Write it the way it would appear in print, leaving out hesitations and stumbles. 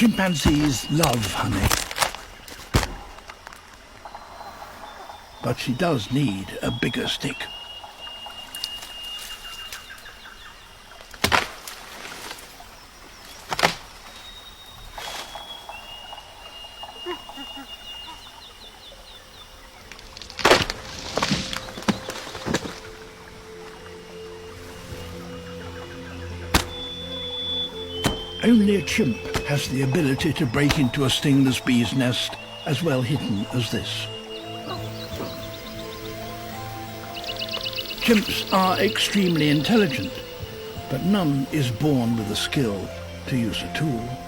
Chimpanzees love honey, but she does need a bigger stick. Only a chimp has the ability to break into a stingless bee's nest as well hidden as this. Chimps are extremely intelligent, but none is born with the skill to use a tool.